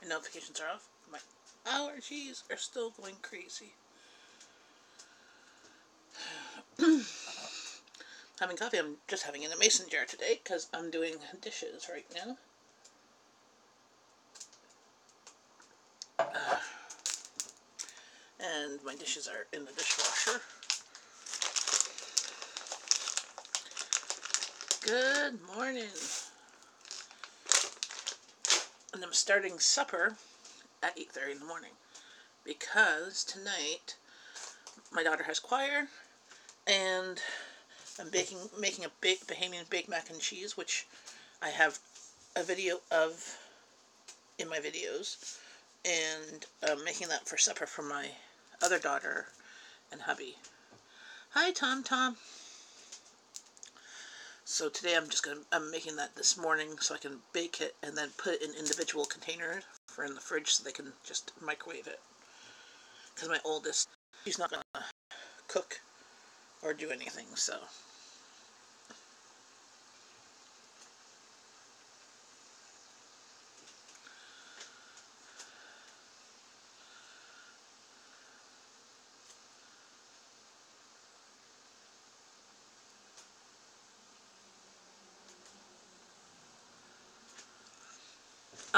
My notifications are off. My allergies are still going crazy. Having coffee, I'm just having in a mason jar today because I'm doing dishes right now. And my dishes are in the dishwasher. Good morning. And I'm starting supper at 8:30 in the morning because tonight my daughter has choir and I'm making a Bahamian baked mac and cheese, which I have a video of in my videos, and making that for supper for my other daughter and hubby. Hi, Tom Tom. So today I'm making that this morning so I can bake it and then put it in individual containers for in the fridge so they can just microwave it. Because my oldest, she's not gonna cook or do anything, so.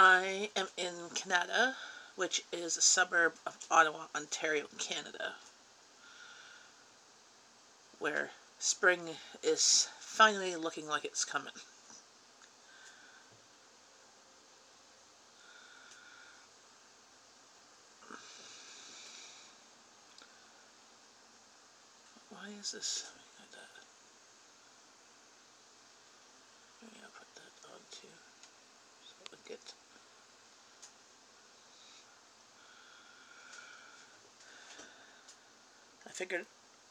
I am in Kanata, which is a suburb of Ottawa, Ontario, Canada, where spring is finally looking like it's coming. Why is this like that? Maybe I'll put that on too, so it would get. I figured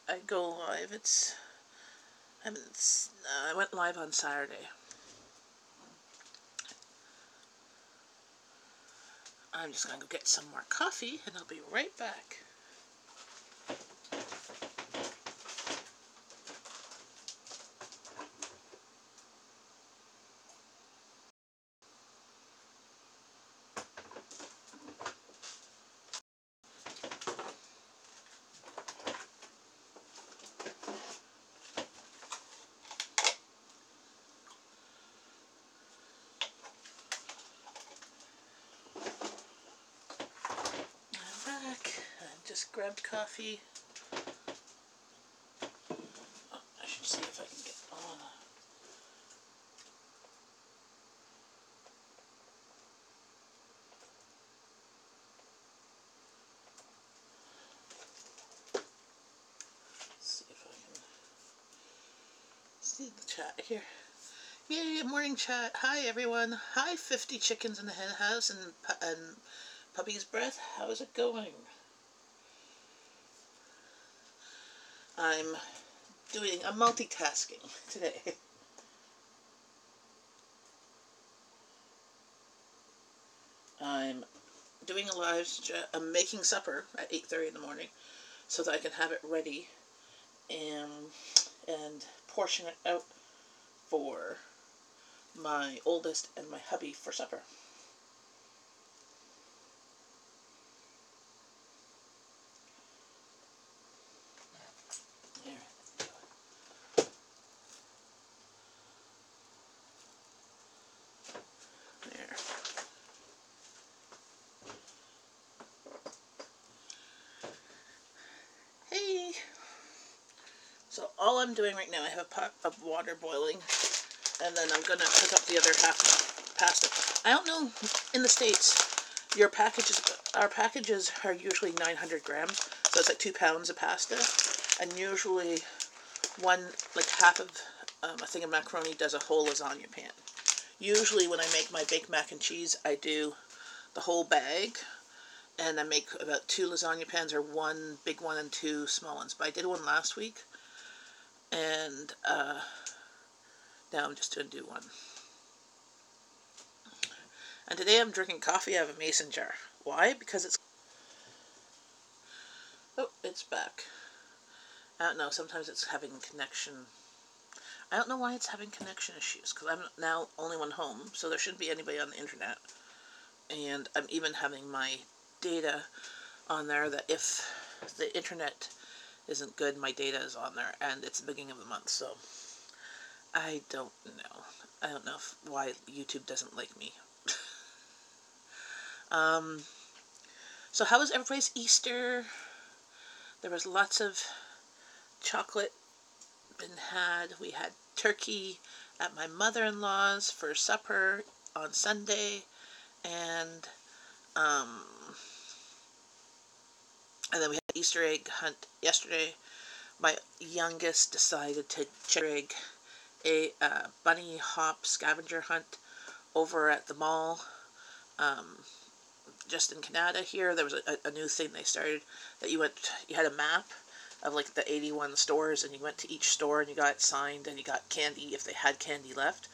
I'd go live. I went live on Saturday. I'm just gonna go get some more coffee and I'll be right back. Just grabbed coffee. Oh, I should see if I can get on. Let's see if I can see the chat here. Yay, morning chat. Hi everyone. Hi 50 chickens in the hen house and puppy's breath. How's it going? I'm multitasking today. I'm doing a I'm making supper at 8:30 in the morning so that I can have it ready and portion it out for my oldest and my hubby for supper. There. There. Hey! So all I'm doing right now, I have a pot of water boiling, and then I'm going to cook up the other half of pasta. I don't know, in the States, our packages are usually 900 grams, so it's like 2 pounds of pasta, and usually half of a thing of macaroni does a whole lasagna pan. Usually when I make my baked mac and cheese, I do the whole bag, and I make about 2 lasagna pans, or 1 big one and 2 small ones. But I did one last week, and now I'm just going to do one. And today I'm drinking coffee out of a mason jar. Why? Because it's... Oh, it's back. I don't know, sometimes it's having connection... I don't know why it's having connection issues, because I'm now only one home, so there shouldn't be anybody on the internet. And and I'm even having my data on there that if the internet isn't good, my data is on there, and it's the beginning of the month, so I don't know. I don't know why YouTube doesn't like me. So how was everybody's Easter? There was lots of chocolate been had. We had turkey at my mother-in-law's for supper on Sunday, and then we had an Easter egg hunt yesterday. My youngest decided to egg a bunny hop scavenger hunt over at the mall. Just in Kanata here, there was a new thing they started that you had a map of like the 81 stores, and you went to each store and you got it signed, and you got candy if they had candy left.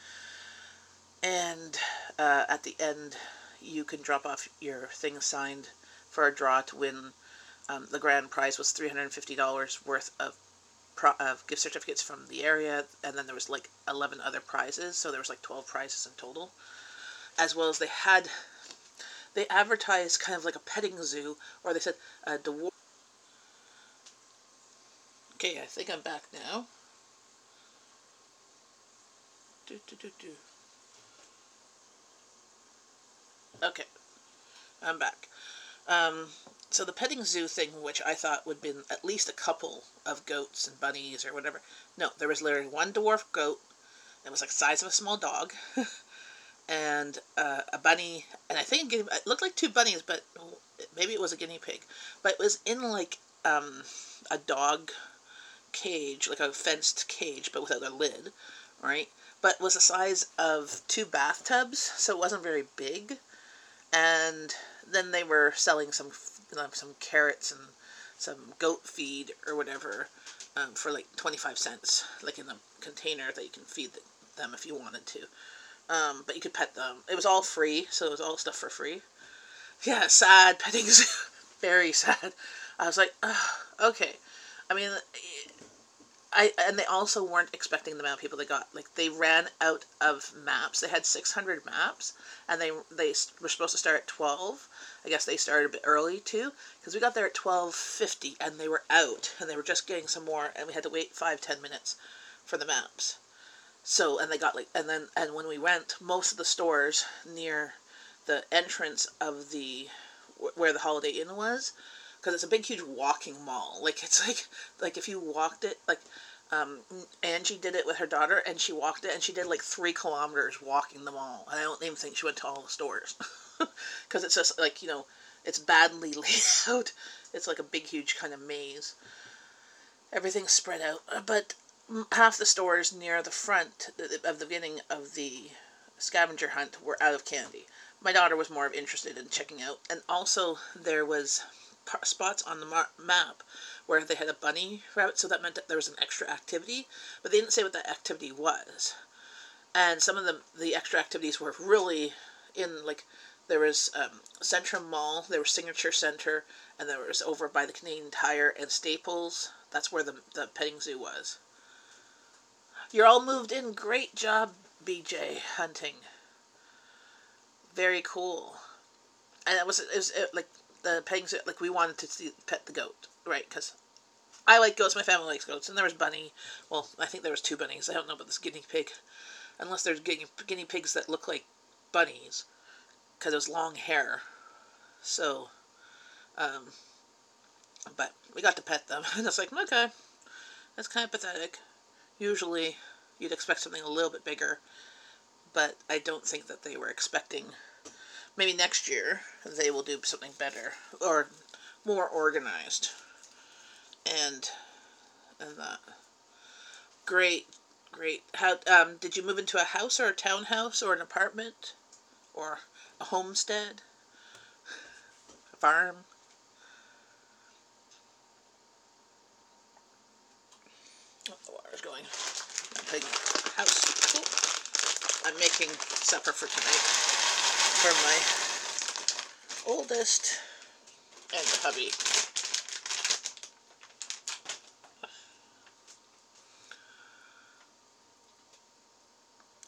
And at the end, you can drop off your thing signed for a draw to win. The grand prize was $350 worth of gift certificates from the area, and then there was like 11 other prizes, so there was like 12 prizes in total. As well as they advertised kind of like a petting zoo, or they said dwarf. Okay, I think I'm back now. Okay, I'm back. So the petting zoo thing, which I thought would have been at least a couple of goats and bunnies or whatever. No, there was literally one dwarf goat. It was like the size of a small dog. And a bunny, and I think it looked like two bunnies, but maybe it was a guinea pig. But it was in like a dog cage, like a fenced cage, but without a lid, right? But it was the size of two bathtubs, so it wasn't very big. And then they were selling some carrots and some goat feed or whatever for like 25 cents, like in a container that you can feed them if you wanted to. But you could pet them. It was all free, so it was all stuff for free. Yeah, sad petting zoo. Very sad. I was like, oh, okay. I mean, and they also weren't expecting the amount of people they got. Like, they ran out of maps. They had 600 maps, and they were supposed to start at 12. I guess they started a bit early, too, because we got there at 12:50, and they were out, and they were just getting some more, and we had to wait 5-10 minutes for the maps. So, and they got and when we went, most of the stores near the entrance of where the Holiday Inn was, because it's a big, huge walking mall. Like, it's like if you walked it, like, Angie did it with her daughter, and she walked it, and she did like 3 kilometers walking the mall. And I don't even think she went to all the stores. Because it's just, like, it's badly laid out. It's like a big, huge kind of maze. Everything's spread out. But half the stores near the front of the beginning of the scavenger hunt were out of candy. My daughter was more interested in checking out, and also there was spots on the map where they had a bunny route, so that meant that there was an extra activity, but they didn't say what that activity was. And some of the extra activities were really in, like, there was Centrum Mall, there was Signature Center, and there was over by the Canadian Tire and Staples. That's where the petting zoo was. You're all moved in. Great job, BJ, hunting. Very cool. And it was like the petting zoo, like, we wanted to pet the goat, right? Because I like goats, my family likes goats, and there was bunny. Well, I think there was 2 bunnies. I don't know about this guinea pig, unless there's guinea pigs that look like bunnies, because it was long hair. So, but we got to pet them, and it's like, okay, that's kind of pathetic. Usually, you'd expect something a little bit bigger, but I don't think that they were expecting. Maybe next year they will do something better or more organized. And that. Great. How did you move into a house or a townhouse or an apartment or a homestead, a farm? Oh, the water's going. I'm putting house. Cool. I'm making supper for tonight for my oldest and the hubby.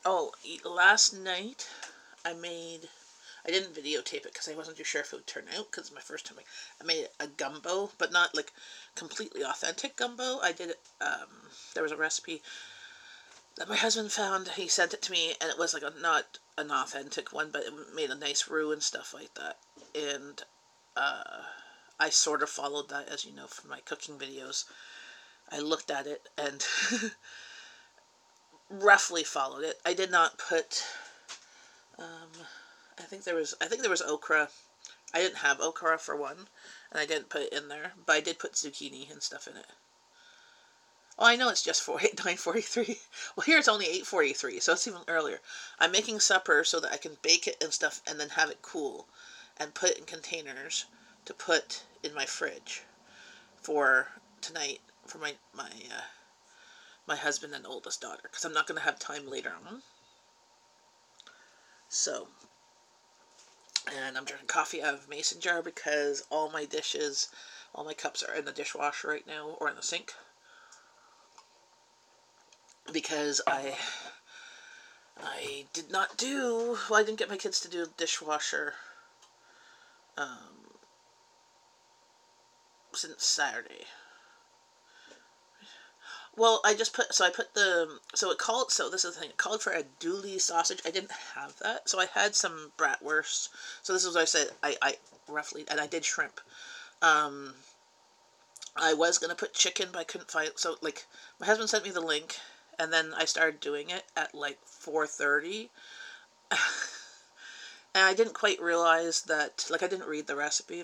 Oh, last night I I didn't videotape it because I wasn't too sure if it would turn out, because it's my first time. I made a gumbo, but not like completely authentic gumbo. I did it, there was a recipe that my husband found. He sent it to me, and it was like not an authentic one, but it made a nice roux and stuff like that. And I sort of followed that, as you know, from my cooking videos. I looked at it and roughly followed it. I did not put, I think there was okra. I didn't have okra for one, and I didn't put it in there, but I did put zucchini and stuff in it. Oh, I know it's just 9:43. Well, here it's only 8:43, so it's even earlier. I'm making supper so that I can bake it and stuff and then have it cool and put it in containers to put in my fridge for tonight for my husband and oldest daughter, because I'm not going to have time later on. So, and I'm drinking coffee out of a mason jar because all my dishes, all my cups are in the dishwasher right now, or in the sink. Because I did not do, well, I didn't get my kids to do dishwasher since Saturday. Well, I just put, so it called, so this is the thing, it called for a dooley sausage. I didn't have that, so I had some bratwurst. So this is what I said, I roughly, and I did shrimp. I was going to put chicken, but I couldn't find, so like, my husband sent me the link, and then I started doing it at like 4:30. And I didn't quite realize that, like, I didn't read the recipe.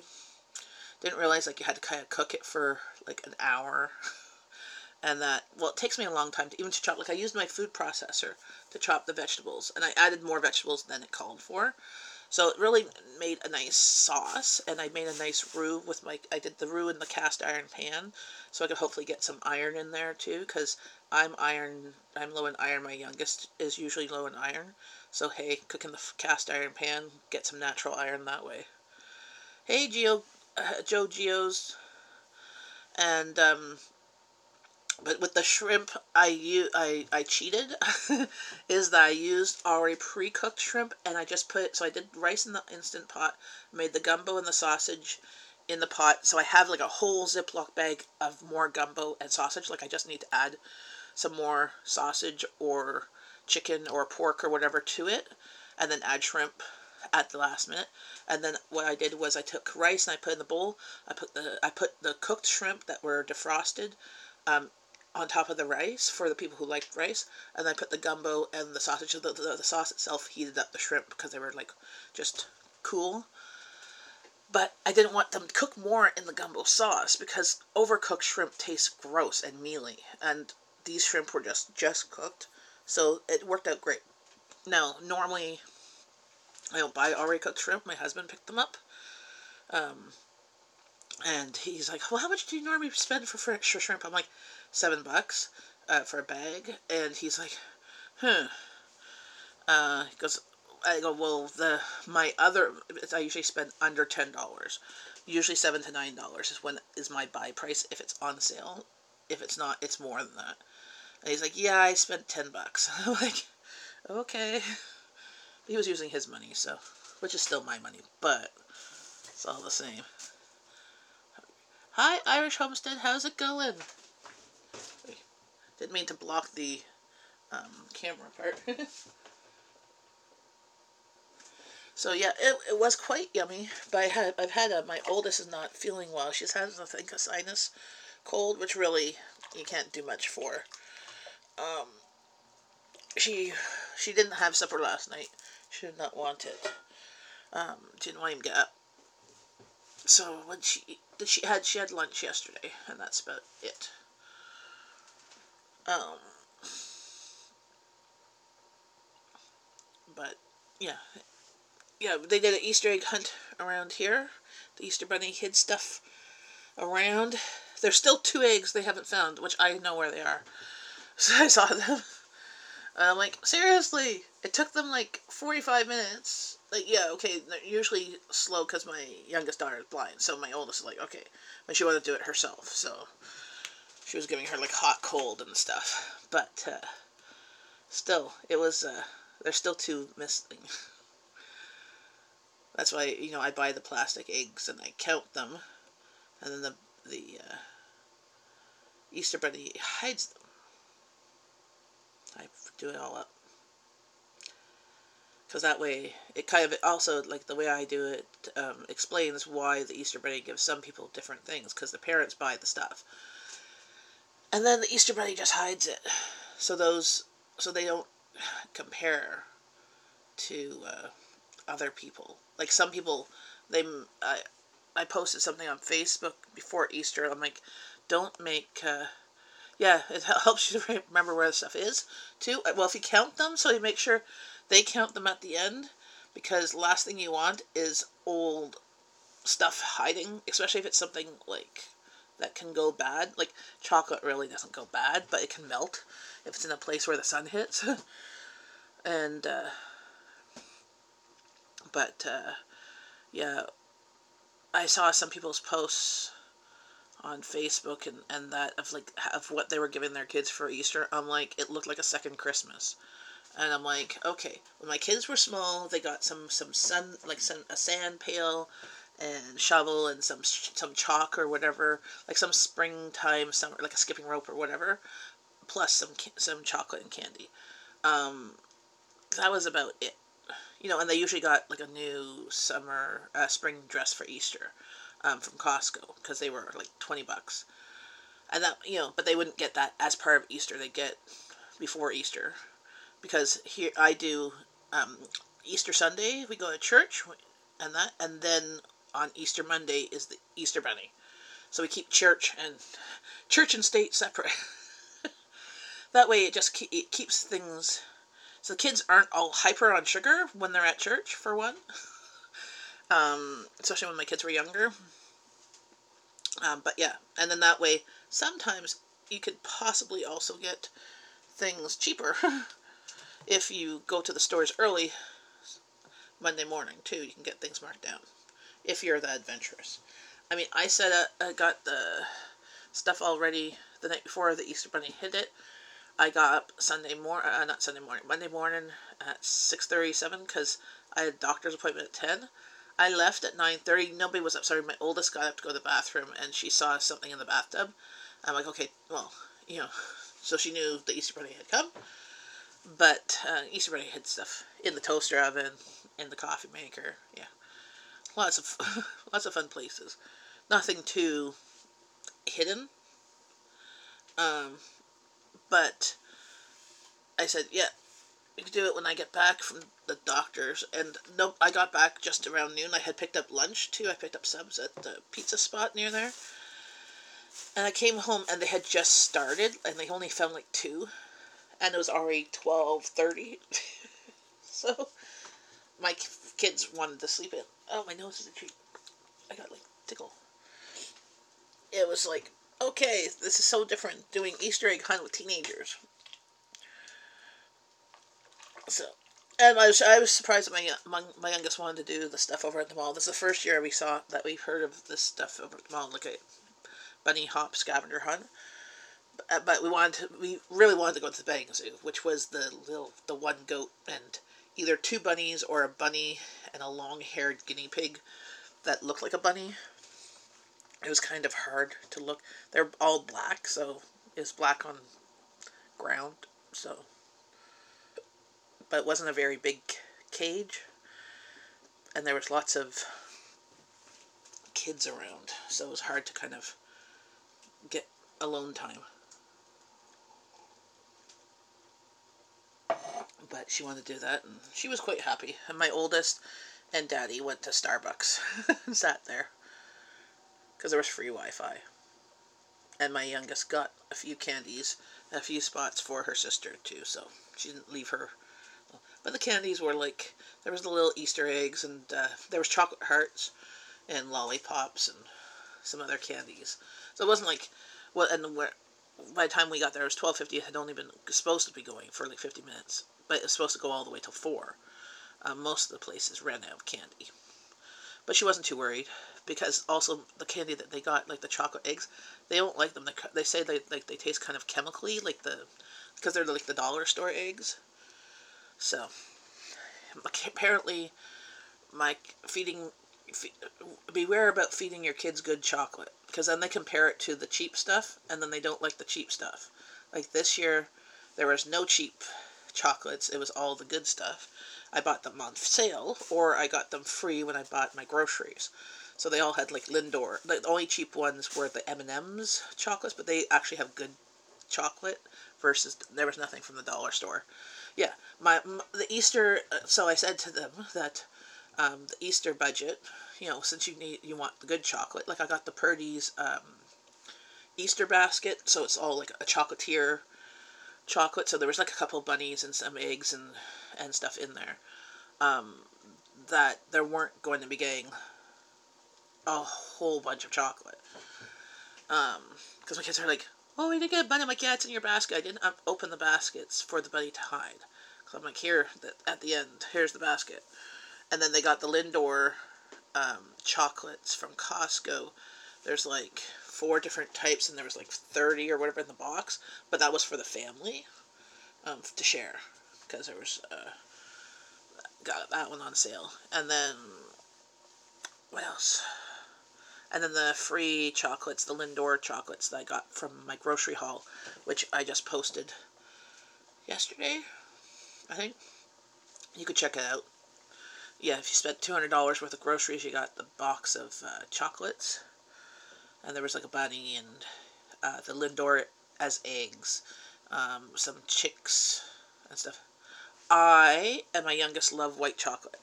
Didn't realize, like, you had to kind of cook it for like an hour. And that, well, it takes me a long time to even to chop. Like, I used my food processor to chop the vegetables, and I added more vegetables than it called for. So it really made a nice sauce, and I made a nice roux with I did the roux in the cast iron pan, so I could hopefully get some iron in there too, because I'm low in iron. My youngest is usually low in iron. So hey, cook in the cast iron pan, get some natural iron that way. Hey, Joe Geos. And, but with the shrimp, I cheated, is that I used already pre-cooked shrimp, and I just put, so I did rice in the Instant Pot, made the gumbo and the sausage in the pot, so I have like a whole Ziploc bag of more gumbo and sausage. Like, I just need to add some more sausage or chicken or pork or whatever to it, and then add shrimp at the last minute. And then what I did was I took rice and I put it in the bowl. I put the cooked shrimp that were defrosted on top of the rice for the people who liked rice, and I put the gumbo and the sausage. The sauce itself heated up the shrimp because they were like just cool. But I didn't want them to cook more in the gumbo sauce, because overcooked shrimp tastes gross and mealy, and these shrimp were just cooked, so it worked out great. Now, normally I don't buy already cooked shrimp. My husband picked them up. And he's like, well, how much do you normally spend for shrimp? I'm like, $7 for a bag. And he's like, he goes, I go, well, I usually spend under $10. Usually $7 to $9 is my buy price if it's on sale. If it's not, it's more than that. And he's like, yeah, I spent $10. I'm like, okay. He was using his money, so, which is still my money, but it's all the same. Hi, Irish Homestead, how's it going? Didn't mean to block the camera part. So yeah, it was quite yummy. But my oldest is not feeling well. She's had, I think, a sinus cold, which really you can't do much for. She didn't have supper last night. She did not want it. Didn't want him to get up. So when she had lunch yesterday, and that's about it. But yeah, they did an Easter egg hunt around here. The Easter Bunny hid stuff around. There's still 2 eggs they haven't found, which I know where they are. So I saw them. I'm like, seriously? It took them like 45 minutes. Like, yeah, okay, they're usually slow because my youngest daughter is blind, so my oldest is like, okay. But she wanted to do it herself, so she was giving her like hot, cold and stuff. But still, it was, there's still 2 missing. That's why, I buy the plastic eggs and I count them, and then the Easter Bunny hides them. I do it all up. Because that way, it kind of also, like the way I do it, explains why the Easter Bunny gives some people different things, because the parents buy the stuff. And then the Easter Bunny just hides it. So they don't compare to other people. Like some people, I posted something on Facebook before Easter. I'm like, don't make, it helps you to remember where the stuff is, too. Well, if you count them, so you make sure they count them at the end, because the last thing you want is old stuff hiding, especially if it's something, like, that can go bad. Like, chocolate really doesn't go bad, but it can melt if it's in a place where the sun hits. And, yeah, I saw some people's posts on Facebook and that of what they were giving their kids for Easter. I'm like, it looked like a second Christmas. And I'm like, okay, when my kids were small, they got some sun, like a sand pail and shovel and some chalk or whatever, like some springtime summer, like a skipping rope or whatever, plus some chocolate and candy. That was about it. And they usually got like a new spring dress for Easter from Costco, because they were like $20. And that, but they wouldn't get that as part of Easter. They get before Easter, because here I do Easter Sunday we go to church, and then on Easter Monday is the Easter Bunny. So we keep church and state separate. That way it keeps things, so the kids aren't all hyper on sugar when they're at church, for one. Especially when my kids were younger. But yeah, and then that way, sometimes you could possibly also get things cheaper if you go to the stores early Monday morning, too. You can get things marked down if you're that adventurous. I mean, I got the stuff all ready the night before the Easter Bunny hit it. I got up Monday morning at 6:37, because I had a doctor's appointment at 10. I left at 9:30. Nobody was up. Sorry, my oldest got up to go to the bathroom, and she saw something in the bathtub. I'm like, okay, well, so she knew the Easter Bunny had come. But Easter Bunny had stuff in the toaster oven, in the coffee maker. Yeah, lots of fun places. Nothing too hidden. But I said, yeah, you can do it when I get back from the doctor's. And no, I got back just around noon. I had picked up lunch, too. I picked up subs at the pizza spot near there. And I came home, and they had just started, and they only found like 2. And it was already 12:30. So my kids wanted to sleep in. Oh, my nose is itchy. I got like tickle. It was like, okay, this is so different doing Easter egg hunt with teenagers. So, and I was surprised that my youngest wanted to do the stuff over at the mall. This is the first year we've heard of this stuff over at the mall, like a bunny hop scavenger hunt. But we really wanted to go to the petting zoo, which was the one goat and either 2 bunnies or a bunny and a long-haired guinea pig that looked like a bunny. It was kind of hard to look. They're all black, so it's black on ground. So, but it wasn't a very big cage, and there was lots of kids around, so it was hard to kind of get alone time. But she wanted to do that, and she was quite happy. And my oldest and Daddy went to Starbucks and sat there, because there was free Wi-Fi. And my youngest got a few candies, a few spots for her sister, too, so she didn't leave her. But the candies were like, there was the little Easter eggs, and there was chocolate hearts, and lollipops, and some other candies. So it wasn't like, by the time we got there, it was 12:50. It had only been supposed to be going for like 50 minutes. But it was supposed to go all the way till 4. Most of the places ran out of candy. But she wasn't too worried, because also the candy that they got, like the chocolate eggs, they don't like them. They say they taste kind of chemically, because they're like the dollar store eggs. So apparently my feeding, beware about feeding your kids good chocolate, because then they compare it to the cheap stuff, and then they don't like the cheap stuff. Like this year, there was no cheap chocolates, it was all the good stuff. I bought them on sale, or I got them free when I bought my groceries. So they all had like Lindor. The only cheap ones were the M&M's chocolates, but they actually have good chocolate versus there was nothing from the dollar store. Yeah, the Easter. So I said to them that the Easter budget, you know, since you want the good chocolate, like I got the Purdy's Easter basket, so it's all like a chocolatier chocolate. So there was like a couple of bunnies and some eggs and stuff in there. That there weren't going to be getting a whole bunch of chocolate. Because my kids are like, oh, we didn't get a bunny. I'm like, yeah, it's in your basket. I didn't open the baskets for the bunny to hide. So I'm like, here, at the end, here's the basket. And then they got the Lindor chocolates from Costco. There's like 4 different types, and there was like 30 or whatever in the box. But that was for the family to share, because there was got that one on sale. And then what else? And then the free chocolates, the Lindor chocolates that I got from my grocery haul, which I just posted yesterday, I think. You could check it out. Yeah, if you spent $200 worth of groceries, you got the box of chocolates. And there was like a bunny and the Lindor as eggs, some chicks and stuff. I and my youngest love white chocolate.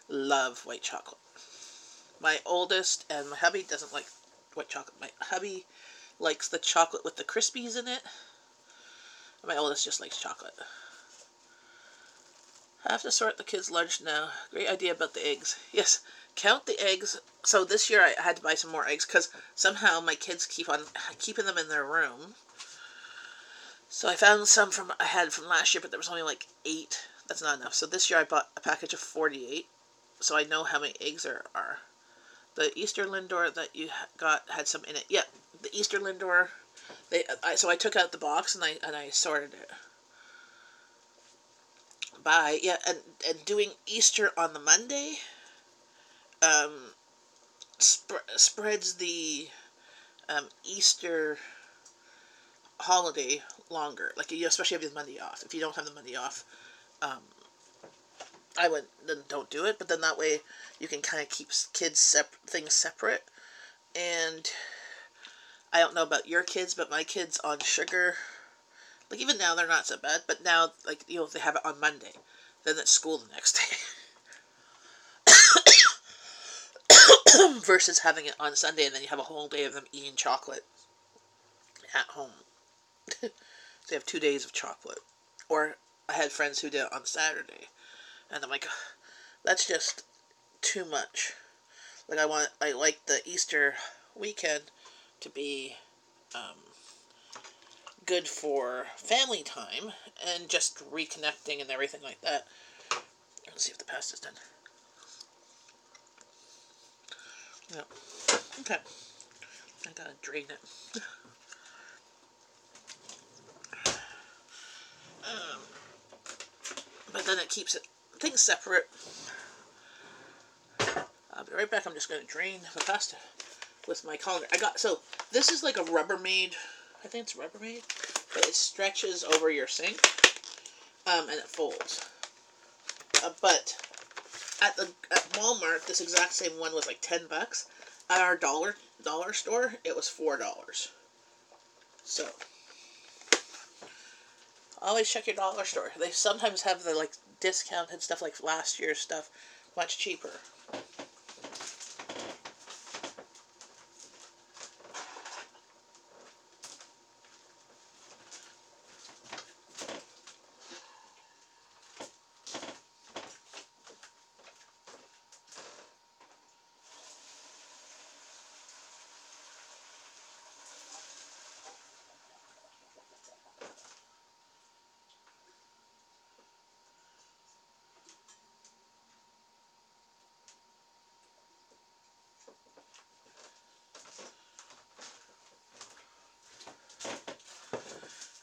Love white chocolate. My oldest and my hubby doesn't like white chocolate. My hubby likes the chocolate with the Crispies in it. And my oldest just likes chocolate. I have to sort the kids' lunch now. Great idea about the eggs. Yes, count the eggs. So this year I had to buy some more eggs because somehow my kids keep on keeping them in their room. So I found some I had from last year, but there was only like 8. That's not enough. So this year I bought a package of 48. So I know how many eggs there are. The Easter Lindor that you got had some in it. Yeah, the Easter Lindor. So I took out the box and I sorted it by and doing Easter on the Monday spreads the Easter holiday longer. Like especially if you have the Monday off. If you don't have the Monday off, I would then don't do it. But then that way you can kind of keep things separate. And I don't know about your kids, but my kids on sugar, like even now they're not so bad. But now, like if they have it on Monday, then it's school the next day. Versus having it on Sunday and then you have a whole day of them eating chocolate at home. So you have 2 days of chocolate. Or I had friends who did it on Saturday, and I'm like, that's just too much. Like I like the Easter weekend to be good for family time and just reconnecting and everything like that. Let's see if the pasta's done. Yeah. Okay. I gotta drain it. But then it keeps things separate. I'll be right back. I'm just gonna drain the pasta with my colander. So this is like a Rubbermaid. I think it's Rubbermaid, but it stretches over your sink, and it folds. But at Walmart, this exact same one was like $10. At our dollar store, it was $4. So always check your dollar store. They sometimes have the like discounted stuff, like last year's stuff, much cheaper.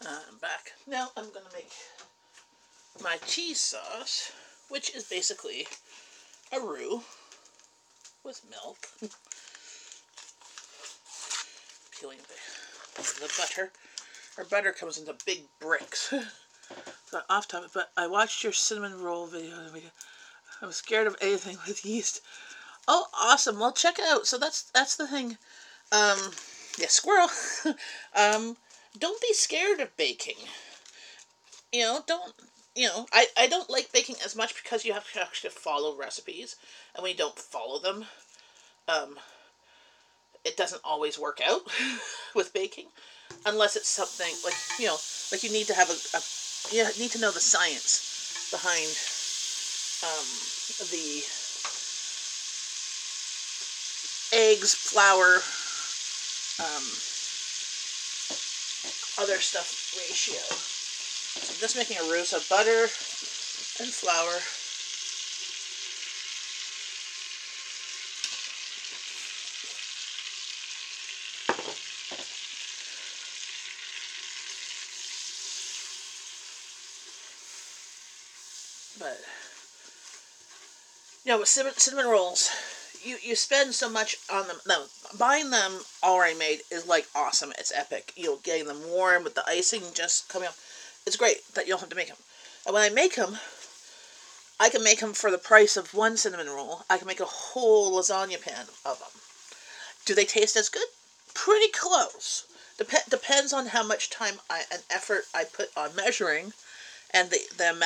I'm back. Now I'm going to make my cheese sauce, which is basically a roux with milk. Peeling the butter. Our butter comes into big bricks. Got off topic, but I watched your cinnamon roll video. I'm scared of anything with yeast. Oh, awesome! Well, check it out. So that's the thing. Yeah, squirrel. Don't be scared of baking. Don't. I don't like baking as much because you have to actually follow recipes, and when you don't follow them, it doesn't always work out with baking, unless it's something like like you need to have you need to know the science behind the eggs, flour, other stuff ratio. So I'm just making a roux of butter and flour. But with cinnamon rolls, you spend so much on them. No, buying them already made is like awesome. It's epic. Getting them warm with the icing just coming up. It's great that you don't have to make them. And when I make them, I can make them for the price of one cinnamon roll. I can make a whole lasagna pan of them. Do they taste as good? Pretty close. Depends on how much time and effort I put on measuring, and the amount